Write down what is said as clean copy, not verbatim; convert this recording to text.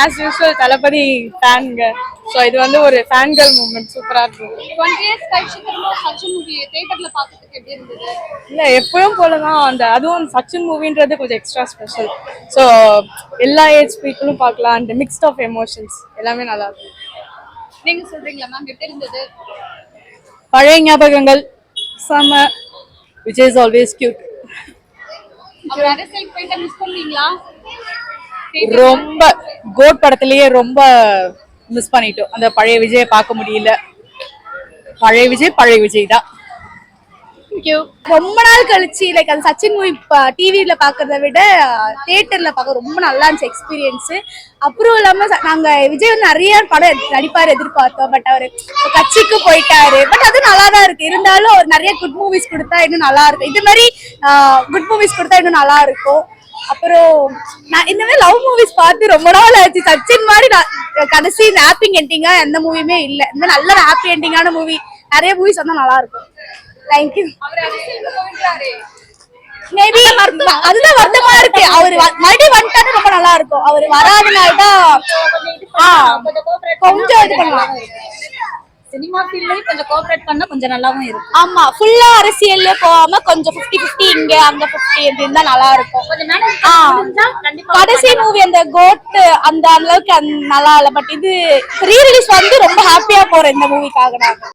As usual தளபதி ஃபேனுங்க. So இது வந்து ஒரு ஃபேன் கேர்ள் மூமெண்ட் சூப்பராக இருக்கும். 20 years கழிச்சு திரும்ப சச்சின் மூவி தியேட்டர்ல பார்க்கறதுக்கு எப்படி இருந்தது? இல்லை எப்பவும் போல தான். அதுவும் சச்சின் மூவின்றது கொஞ்சம் எக்ஸ்ட்ரா ஸ்பெஷல். ஸோ எல்லா ஏஜ் பீப்புளும் பார்க்கலாம். அண்ட் மிக்ஸ்ட் ஆஃப் எமோஷன்ஸ் எல்லாமே நல்லா இருக்கும். நீங்க சொல்றீங்களா மேம் எப்படி இருந்தது? பழைய ஞாபகங்கள் செம. Vijay is always cute. அவர் அரசியல் போயிட்டு மிஸ் பண்ணீங்களா? ரொம்ப கோட் படத்திலேயே ரொம்ப மிஸ் பண்ணிட்டோம். அந்த பழைய விஜயை பார்க்க முடியல. பழைய விஜய் தான். ரொம்ப நாள் கழிச்சு லைக் அந்த சச்சின் மூவி டிவியில பாக்குறத விட தியேட்டர்ல பார்க்க ரொம்ப நல்லா இருந்துச்சு எக்ஸ்பீரியன்ஸ். அப்புறம் இல்லாம நாங்க விஜய் வந்து நிறைய படம் நடிப்பாரு எதிர்பார்த்தோம். பட் அவரு கட்சிக்கு போயிட்டாரு. பட் அது நல்லா தான் இருக்கு. இருந்தாலும் அவர் நிறைய குட் மூவிஸ் கொடுத்தா இன்னும் நல்லா இருக்கும். இது மாதிரி குட் மூவிஸ் கொடுத்தா இன்னும் நல்லா இருக்கும். அப்புறம் நான் இந்த மாதிரி லவ் மூவிஸ் பார்த்து ரொம்ப நாள் ஆச்சு. சச்சின் மாதிரி கடைசி ஹாப்பி எண்டிங்கா எந்த மூவியுமே இல்லை. இந்த மாதிரி நல்ல ஹாப்பி எண்டிங்கான மூவி நிறைய மூவிஸ் வந்தா நல்லா இருக்கும். தேங்க்யூ. மேபி அதுதான் வருத்தமா இருக்கு. அவரு மறுபடியும் வந்துட்டாரு ரொம்ப நல்லா இருக்கும். அவரு வராதனால்தான் கொஞ்சம் இது பண்ணலாம். சினிமா ஃபீல்ட்லயும் கொஞ்சம் கோஆபரேட் பண்ணா கொஞ்சம் நல்லாவும் இருக்கும். ஆமா, ஃபுல்லா அரசியல்ல போகாம கொஞ்சம் 50-50 இங்க அங்க 50 இருந்தா நல்லா இருக்கும். கடைசி மூவி அந்த கோட் அந்த அளவுக்கு நல்லா இல்ல. பட் இது ரீ ரிலீஸ் வந்து ரொம்ப ஹாப்பியா போறேன் இந்த மூவிக்காக நான்.